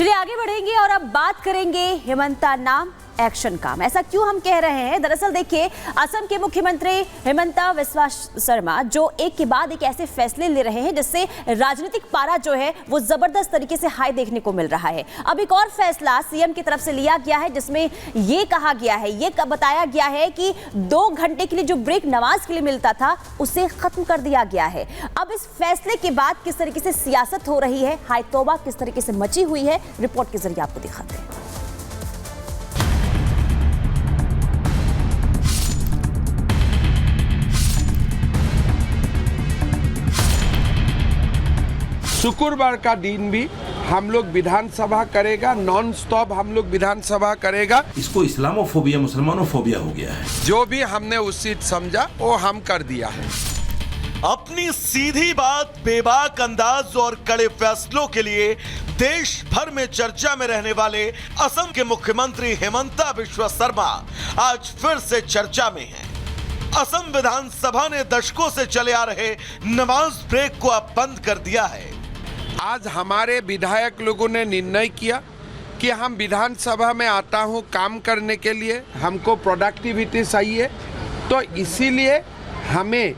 चलिए आगे बढ़ेंगे और अब बात करेंगे हिमंता नाम एक्शन काम। ऐसा क्यों हम कह रहे हैं? दरअसल देखिए, असम के मुख्यमंत्री हिमंता बिस्वा शर्मा जो एक के बाद एक ऐसे फैसले ले रहे हैं जिससे राजनीतिक पारा जो है वो जबरदस्त तरीके से हाई देखने को मिल रहा है। अब एक और फैसला सीएम की तरफ से लिया गया है जिसमें ये कहा गया है, ये बताया गया है कि 2 घंटे के लिए जो ब्रेक नमाज के लिए मिलता था उसे खत्म कर दिया गया है। अब इस फैसले के बाद किस तरीके से सियासत हो रही है, हाय तौबा किस तरीके से मची हुई है, रिपोर्ट के जरिए आपको दिखाते हैं। शुक्रवार का दिन भी हम लोग विधानसभा करेगा, नॉन स्टॉप हम लोग विधानसभा करेगा। इसको इस्लामोफोबिया, मुसलमानोफोबिया हो गया है। जो भी हमने उचित समझा वो हम कर दिया है। अपनी सीधी बात, बेबाक अंदाज और कड़े फैसलों के लिए देश भर में चर्चा में रहने वाले असम के मुख्यमंत्री हिमंता बिस्वा शर्मा आज फिर से चर्चा में हैं। असम विधानसभा ने दशकों से चले आ रहे नमाज ब्रेक को अब बंद कर दिया है। आज हमारे विधायक लोगों ने निर्णय किया कि हम विधानसभा में आता हूं काम करने के लिए, हमको प्रोडक्टिविटी चाहिए, तो इसीलिए हमें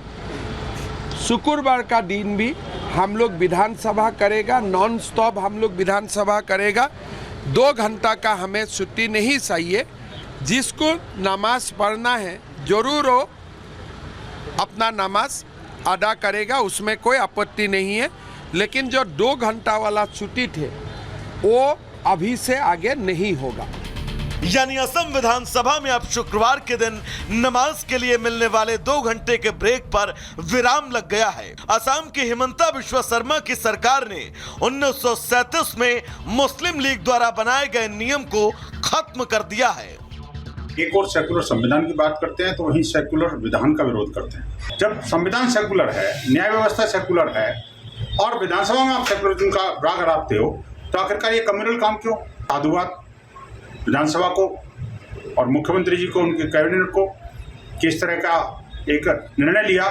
शुक्रवार का दिन भी हम लोग विधानसभा करेगा, नॉन स्टॉप हम लोग विधानसभा करेगा। 2 घंटा का हमें छुट्टी नहीं चाहिए। जिसको नमाज पढ़ना है जरूर हो अपना नमाज अदा करेगा, उसमें कोई आपत्ति नहीं है। लेकिन जो 2 घंटा वाला छुट्टी थे वो अभी से आगे नहीं होगा। यानी असम विधानसभा में अब शुक्रवार के दिन नमाज के लिए मिलने वाले 2 घंटे के ब्रेक पर विराम लग गया है। असम की हिमंता बिस्वा शर्मा की सरकार ने 1937 में मुस्लिम लीग द्वारा बनाए गए नियम को खत्म कर दिया है। एक और सेकुलर संविधान की बात करते हैं तो वहीं सेकुलर विधान का विरोध करते हैं। जब संविधान सेकुलर है, न्याय व्यवस्था सेकुलर है और विधानसभा में आप सेकुलरिज्म का राग हराते हो, तो आखिरकार ये कम्युनल काम क्यों? साधुवाद विधानसभा को और मुख्यमंत्री जी को, उनके कैबिनेट को किस तरह का एक निर्णय लिया।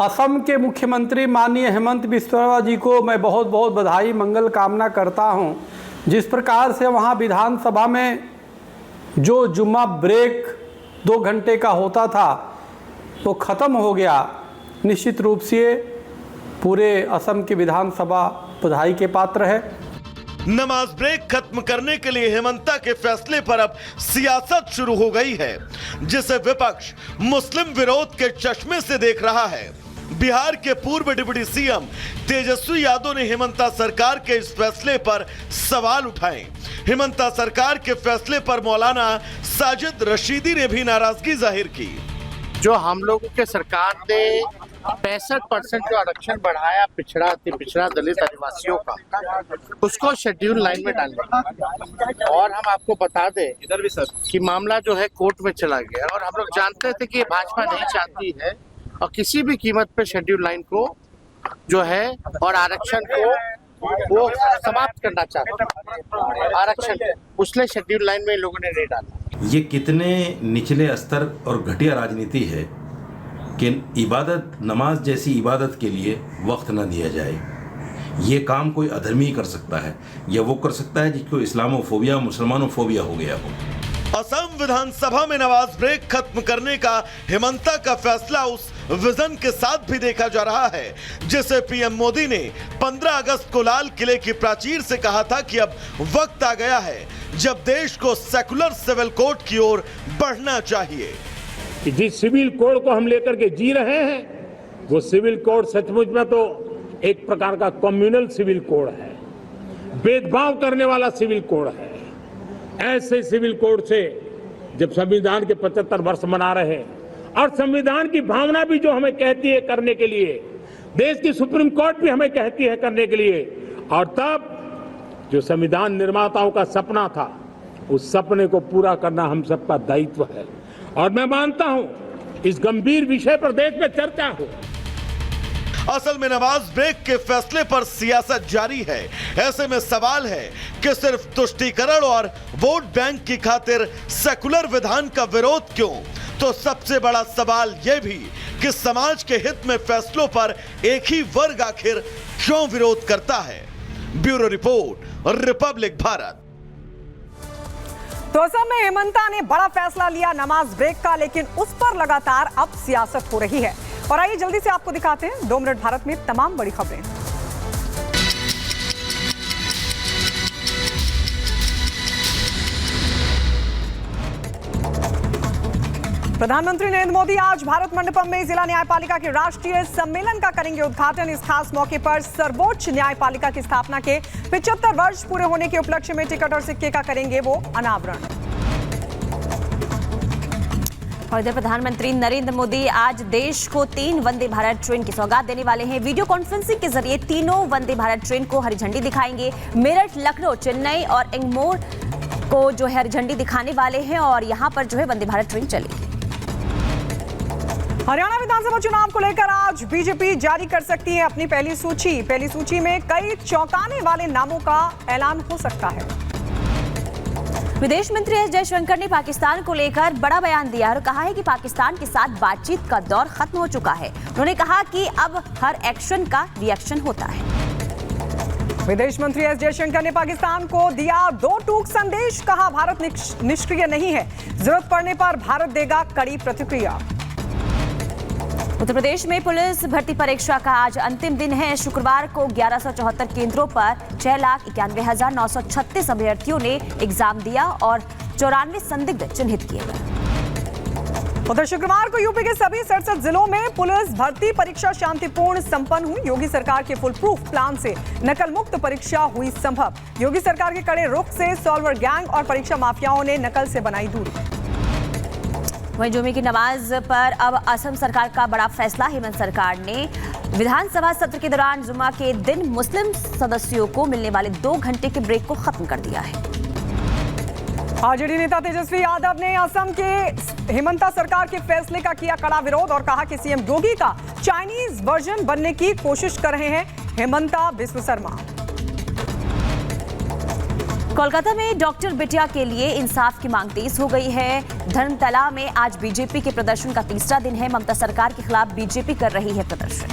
असम के मुख्यमंत्री माननीय हिमंता बिस्वा जी को मैं बहुत बहुत बधाई मंगल कामना करता हूं। जिस प्रकार से वहां विधानसभा में जो जुम्मा ब्रेक 2 घंटे का होता था वो ख़त्म हो गया, निश्चित रूप से पूरे असम की विधानसभा बधाई के पात्र है। नमाज ब्रेक खत्म करने के लिए हिमंता के फैसले पर अब सियासत शुरू हो गई है, जिसे विपक्ष मुस्लिम विरोध के चश्मे से देख रहा है। बिहार के पूर्व डिप्टी सीएम तेजस्वी यादव ने हिमंता सरकार के इस फैसले पर सवाल उठाए। हिमंता सरकार के फैसले पर मौलाना साजिद रशीदी ने भी नाराजगी जाहिर की। जो हम लोगों के सरकार ने 65% जो आरक्षण बढ़ाया पिछड़ा दलित आदिवासियों का, उसको शेड्यूल लाइन में डालने, और हम आपको बता दें इधर भी सर कि मामला जो है कोर्ट में चला गया और हम लोग जानते थे कि भाजपा नहीं चाहती है और किसी भी कीमत पे शेड्यूल लाइन को जो है और आरक्षण को वो समाप्त करना चाहते हैं। आरक्षण उसने शेड्यूल लाइन में इन लोगों ने नहीं डाला। ये कितने निचले स्तर और घटिया राजनीति है कि इबादत, नमाज जैसी इबादत के लिए वक्त न दिया जाए। ये काम कोई अधर्मी कर सकता है या वो कर सकता है जिसको इस्लामोफोबिया, मुसलमानोफोबिया हो गया हो। असम विधानसभा में नमाज ब्रेक खत्म करने का हिमंता का फैसला उस विजन के साथ भी देखा जा रहा है जिसे पीएम मोदी ने 15 अगस्त को लाल किले की प्राचीर से कहा था कि अब वक्त आ गया है जब देश को सेकुलर सिविल कोड की ओर बढ़ना चाहिए। जिस सिविल कोड को हम लेकर के जी रहे हैं वो सिविल कोड सचमुच में तो एक प्रकार का कम्युनल सिविल कोड है, भेदभाव करने वाला सिविल कोड है। ऐसे सिविल कोड से जब संविधान के 75 वर्ष मना रहे हैं और संविधान की भावना भी जो हमें कहती है करने के लिए, देश की सुप्रीम कोर्ट भी हमें कहती है करने के लिए, और तब जो संविधान निर्माताओं का सपना था उस सपने को पूरा करना हम सबका दायित्व है। और मैं मानता हूं इस गंभीर विषय पर देश में चर्चा हो। असल में नमाज ब्रेक के फैसले पर सियासत जारी है। ऐसे में सवाल है कि सिर्फ तुष्टीकरण और वोट बैंक की खातिर सेकुलर विधान का विरोध क्यों? तो सबसे बड़ा सवाल यह भी कि समाज के हित में फैसलों पर एक ही वर्ग आखिर क्यों विरोध करता है? Bureau report, Republic Bharat. तो असम में हेमंता ने बड़ा फैसला लिया नमाज ब्रेक का, लेकिन उस पर लगातार अब सियासत हो रही है। और आइए जल्दी से आपको दिखाते हैं 2 मिनट भारत में तमाम बड़ी खबरें। प्रधानमंत्री नरेंद्र मोदी आज भारत मंडपम में जिला न्यायपालिका के राष्ट्रीय सम्मेलन का करेंगे उद्घाटन। इस खास मौके पर सर्वोच्च न्यायपालिका की स्थापना के 75 वर्ष पूरे होने के उपलक्ष्य में टिकट और सिक्के का करेंगे वो अनावरण। और इधर प्रधानमंत्री नरेंद्र मोदी आज देश को 3 वंदे भारत ट्रेन की सौगात देने वाले हैं। वीडियो कॉन्फ्रेंसिंग के जरिए तीनों वंदे भारत ट्रेन को हरी झंडी दिखाएंगे। मेरठ, लखनऊ, चेन्नई और एग्मोर को जो है हरी झंडी दिखाने वाले हैं और यहां पर जो है वंदे भारत ट्रेन चलेगी। हरियाणा विधानसभा चुनाव को लेकर आज बीजेपी जारी कर सकती है अपनी पहली सूची। पहली सूची में कई चौंकाने वाले नामों का ऐलान हो सकता है। विदेश मंत्री एस जयशंकर ने पाकिस्तान को लेकर बड़ा बयान दिया और कहा है कि पाकिस्तान के साथ बातचीत का दौर खत्म हो चुका है। उन्होंने कहा कि अब हर एक्शन का रिएक्शन होता है। विदेश मंत्री एस जयशंकर ने पाकिस्तान को दिया 2 टूक संदेश। कहा भारत निष्क्रिय नहीं है, जरूरत पड़ने पर भारत देगा कड़ी प्रतिक्रिया। उत्तर प्रदेश में पुलिस भर्ती परीक्षा का आज अंतिम दिन है। शुक्रवार को 1174 केंद्रों पर 6,91,936 अभ्यर्थियों ने एग्जाम दिया और 94 संदिग्ध चिन्हित किए गए। उधर शुक्रवार को यूपी के सभी 67 जिलों में पुलिस भर्ती परीक्षा शांतिपूर्ण संपन्न हुई। योगी सरकार के फुल प्रूफ प्लान से नकल मुक्त परीक्षा हुई संभव। योगी सरकार के कड़े रुख से सॉल्वर गैंग और परीक्षा माफियाओं ने नकल से बनाई दूरी। वहीं जुमे की नमाज पर अब असम सरकार का बड़ा फैसला। हेमंत सरकार ने विधानसभा सत्र के दौरान जुमा के दिन मुस्लिम सदस्यों को मिलने वाले 2 घंटे के ब्रेक को खत्म कर दिया है। आरजेडी नेता तेजस्वी यादव ने असम के हेमंता सरकार के फैसले का किया कड़ा विरोध और कहा कि सीएम योगी का चाइनीज वर्जन बनने की कोशिश कर रहे हैं हेमंता बिस्व शर्मा। कोलकाता में डॉक्टर बिटिया के लिए इंसाफ की मांग तेज हो गई है। धर्मतला में आज बीजेपी के प्रदर्शन का 3रा दिन है। ममता सरकार के खिलाफ बीजेपी कर रही है प्रदर्शन।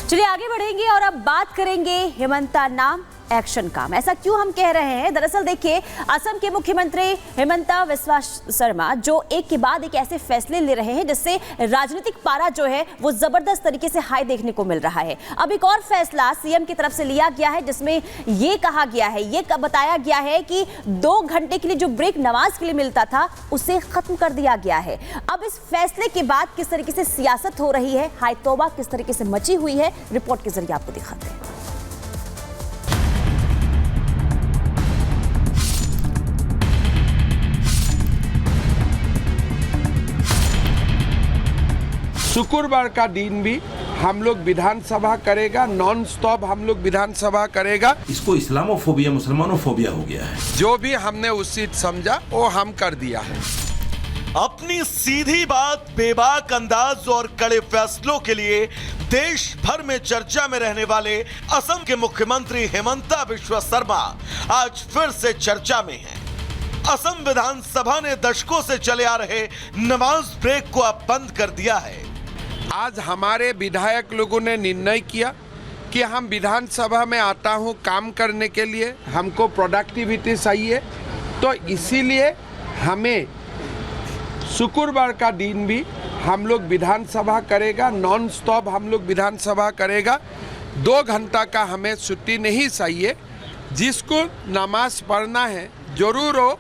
चलिए आगे बढ़ेंगे और अब बात करेंगे हेमंता नाम एक्शन काम। ऐसा क्यों हम कह रहे हैं? दरअसल देखिए, असम के मुख्यमंत्री हेमंता बिस्वा शर्मा जो एक के बाद एक ऐसे फैसले ले रहे हैं जिससे राजनीतिक पारा जो है वो जबरदस्त तरीके से हाई देखने को मिल रहा है। अब एक और फैसला सीएम की तरफ से लिया गया है जिसमें ये कहा गया है, ये बताया गया है कि 2 घंटे के लिए जो ब्रेक नमाज के लिए मिलता था उसे खत्म कर दिया गया है। अब इस फैसले के बाद किस तरीके से सियासत हो रही है, हाय तौबा किस तरीके से मची हुई है, रिपोर्ट के जरिए आपको दिखाते हैं। शुक्रवार का दिन भी हम लोग विधानसभा करेगा, नॉन स्टॉप हम लोग विधानसभा करेगा। इसको इस्लामोफोबिया, मुसलमानोफोबिया हो गया है। जो भी हमने उचित समझा वो हम कर दिया है। अपनी सीधी बात, बेबाक अंदाज और कड़े फैसलों के लिए देश भर में चर्चा में रहने वाले असम के मुख्यमंत्री हेमंता बिस्वा शर्मा आज फिर से चर्चा में हैं। असम विधानसभा ने दशकों से चले आ रहे नमाज ब्रेक को अब बंद कर दिया है। आज हमारे विधायक लोगों ने निर्णय किया कि हम विधानसभा में आता हूं काम करने के लिए, हमको प्रोडक्टिविटी चाहिए, तो इसीलिए हमें शुक्रवार का दिन भी हम लोग विधानसभा करेगा, नॉन स्टॉप हम लोग विधानसभा करेगा। 2 घंटा का हमें छुट्टी नहीं चाहिए। जिसको नमाज पढ़ना है जरूर हो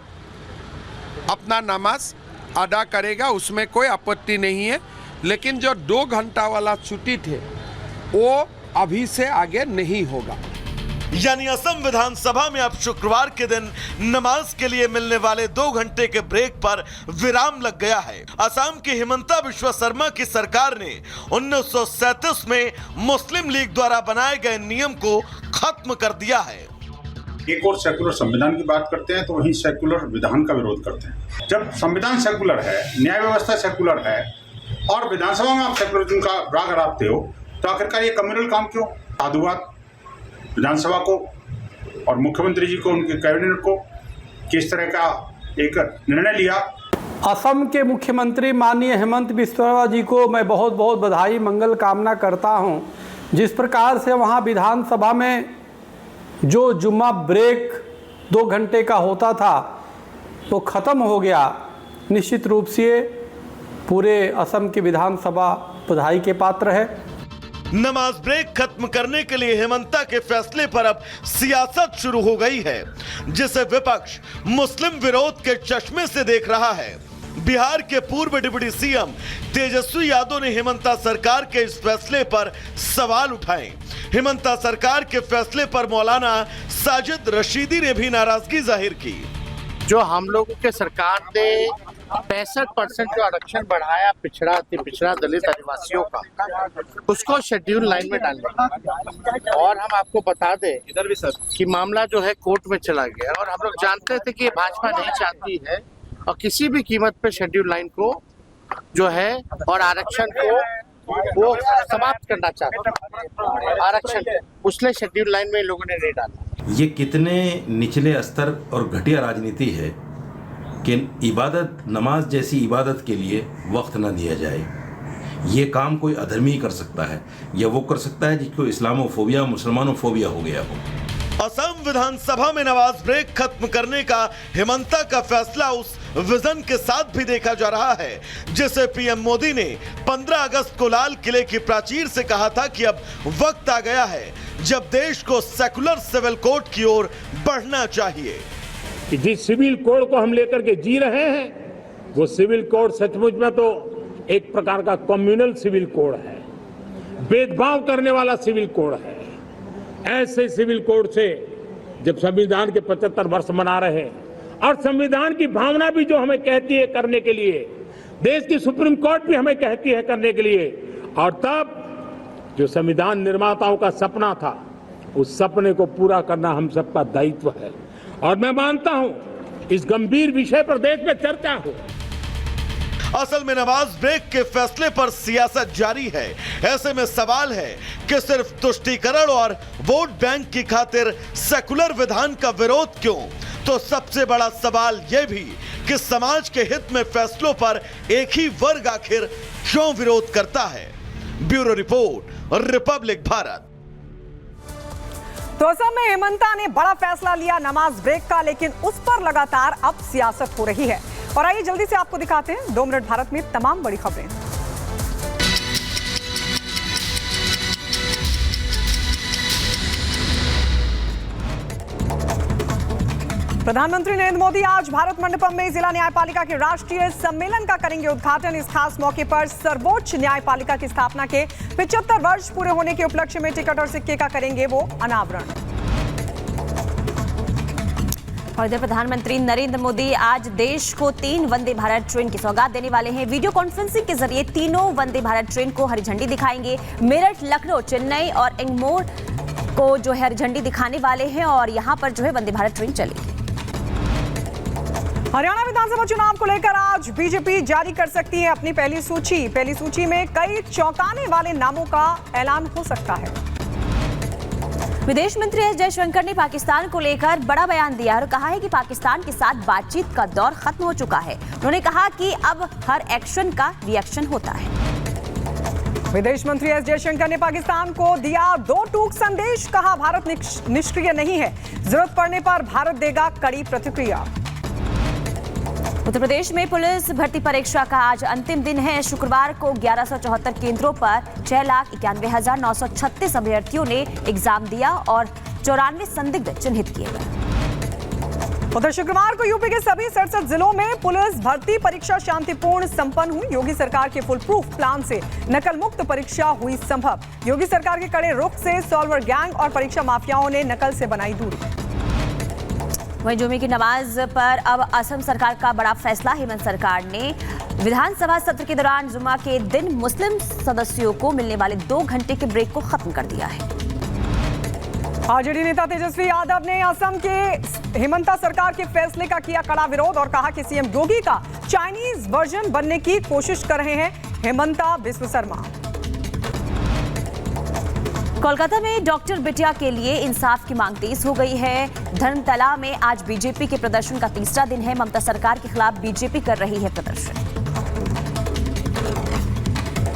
अपना नमाज अदा करेगा, उसमें कोई आपत्ति नहीं है। लेकिन जो 2 घंटा वाला छुट्टी थे वो अभी से आगे नहीं होगा। यानी असम विधानसभा में अब शुक्रवार के दिन नमाज के लिए मिलने वाले 2 घंटे के ब्रेक पर विराम लग गया है। असम की हेमंता बिस्वा शर्मा की सरकार ने 1937 में मुस्लिम लीग द्वारा बनाए गए नियम को खत्म कर दिया है। एक और सेकुलर संविधान की बात करते हैं तो वहीं सेकुलर विधान का विरोध करते हैं। जब संविधान सेकुलर है, न्याय व्यवस्था सेकुलर है और विधानसभा में आप सेकुलरिज्म का राग रागते हो, तो आखिरकार ये कम्युनल काम क्यों? साधुवाद विधानसभा को और मुख्यमंत्री जी को, उनके कैबिनेट को किस तरह का एक निर्णय लिया। असम के मुख्यमंत्री माननीय हेमंत बिस्वा जी को मैं बहुत बहुत बधाई मंगल कामना करता हूं, जिस प्रकार से वहाँ विधानसभा में जो जुम्मा ब्रेक 2 घंटे का होता था वो ख़त्म हो गया, निश्चित रूप से पूरे असम की विधानसभा बधाई के पात्र है। नमाज ब्रेक खत्म करने के लिए हेमंता के फैसले पर अब सियासत शुरू हो गई है, जिसे विपक्ष मुस्लिम विरोध के चश्मे से देख रहा है। बिहार के पूर्व डिप्टी सीएम तेजस्वी यादव ने हेमंता सरकार के इस फैसले पर सवाल उठाए। हेमंता सरकार के फैसले पर मौलाना साजिद रशीदी ने भी नाराजगी जाहिर की। जो हम लोगों के सरकार ने 65% जो आरक्षण बढ़ाया पिछड़ा दलित आदिवासियों का, उसको शेड्यूल लाइन में डालने, और हम आपको बता दें इधर भी सर कि मामला जो है कोर्ट में चला गया, और हम लोग जानते थे कि ये भाजपा नहीं चाहती है और किसी भी कीमत पे शेड्यूल लाइन को जो है और आरक्षण को वो समाप्त करना चाहते हैं। आरक्षण उसने शेड्यूल लाइन में लोगों ने नहीं डाला। ये कितने निचले स्तर और घटिया राजनीति है कि इबादत नमाज जैसी इबादत के लिए वक्त न दिया जाए। ये काम कोई अधर्मी कर सकता है या वो कर सकता है जिसको इस्लामोफोबिया मुसलमानोफोबिया हो गया हो। असम विधानसभा में नमाज ब्रेक खत्म करने का हेमंता का फैसला उस विजन के साथ भी देखा जा रहा है जिसे पीएम मोदी ने 15 अगस्त को लाल किले की प्राचीर से कहा था कि अब वक्त आ गया है जब देश को सेकुलर सिविल कोड की ओर बढ़ना चाहिए। कि जिस सिविल कोड को हम लेकर के जी रहे हैं वो सिविल कोड सचमुच में तो एक प्रकार का कम्युनल सिविल कोड है, भेदभाव करने वाला सिविल कोड है। ऐसे सिविल कोड से जब संविधान के 75 वर्ष मना रहे हैं और संविधान की भावना भी जो हमें कहती है करने के लिए, देश की सुप्रीम कोर्ट भी हमें कहती है करने के लिए, और तब जो संविधान निर्माताओं का सपना था उस सपने को पूरा करना हम सबका दायित्व है। और मैं मानता हूं इस गंभीर विषय पर देश में चर्चा हो। असल में नमाज ब्रेक के फैसले पर सियासत जारी है। ऐसे में सवाल है कि सिर्फ तुष्टीकरण और वोट बैंक की खातिर सेकुलर विधान का विरोध क्यों? तो सबसे बड़ा सवाल यह भी कि समाज के हित में फैसलों पर एक ही वर्ग आखिर क्यों विरोध करता है। Bureau report, Republic Bharat. तो असम में हेमंता ने बड़ा फैसला लिया नमाज ब्रेक का, लेकिन उस पर लगातार अब सियासत हो रही है। और आइए जल्दी से आपको दिखाते हैं 2 मिनट भारत में तमाम बड़ी खबरें। प्रधानमंत्री नरेंद्र मोदी आज भारत मंडपम में जिला न्यायपालिका के राष्ट्रीय सम्मेलन का करेंगे उद्घाटन। इस खास मौके पर सर्वोच्च न्यायपालिका की स्थापना के 75 वर्ष पूरे होने के उपलक्ष्य में टिकट और सिक्के का करेंगे वो अनावरण। और इधर प्रधानमंत्री नरेंद्र मोदी आज देश को 3 वंदे भारत ट्रेन की सौगात देने वाले हैं। वीडियो कॉन्फ्रेंसिंग के जरिए तीनों वंदे भारत ट्रेन को हरी झंडी दिखाएंगे। मेरठ, लखनऊ, चेन्नई और एंगमोर को जो है हरी झंडी दिखाने वाले हैं और यहां पर जो है वंदे भारत ट्रेन चलेगी। हरियाणा विधानसभा चुनाव को लेकर आज बीजेपी जारी कर सकती है अपनी पहली सूची में कई चौंकाने वाले नामों का ऐलान हो सकता है। विदेश मंत्री एस जयशंकर ने पाकिस्तान को लेकर बड़ा बयान दिया और कहा है कि पाकिस्तान के साथ बातचीत का दौर खत्म हो चुका है। उन्होंने कहा कि अब हर एक्शन का रिएक्शन होता है। विदेश मंत्री एस जयशंकर ने पाकिस्तान को दिया 2 टूक संदेश, कहा भारत निष्क्रिय नहीं है, जरूरत पड़ने पर भारत देगा कड़ी प्रतिक्रिया। उत्तर प्रदेश में पुलिस भर्ती परीक्षा का आज अंतिम दिन है। शुक्रवार को 1174 केंद्रों पर 6,91,936 अभ्यर्थियों ने एग्जाम दिया और 94 संदिग्ध चिन्हित किए गए। उधर शुक्रवार को यूपी के सभी 67 जिलों में पुलिस भर्ती परीक्षा शांतिपूर्ण संपन्न हुई। योगी सरकार के फुल प्रूफ प्लान से नकल मुक्त परीक्षा हुई संभव। योगी सरकार के कड़े रुख से सॉल्वर गैंग और परीक्षा माफियाओं ने नकल से बनाई दूरी। वहीं जुमे की नमाज पर अब असम सरकार का बड़ा फैसला। हेमंत सरकार ने विधानसभा सत्र के दौरान जुमा के दिन मुस्लिम सदस्यों को मिलने वाले 2 घंटे के ब्रेक को खत्म कर दिया है। आरजेडी नेता तेजस्वी यादव ने असम के हेमंता सरकार के फैसले का किया कड़ा विरोध और कहा कि सीएम योगी का चाइनीज वर्जन बनने की कोशिश कर रहे हैं हेमंता बिस्व शर्मा। कोलकाता में डॉक्टर बिटिया के लिए इंसाफ की मांग तेज हो गई है। धर्मतला में आज बीजेपी के प्रदर्शन का तीसरा दिन है। ममता सरकार के खिलाफ बीजेपी कर रही है प्रदर्शन।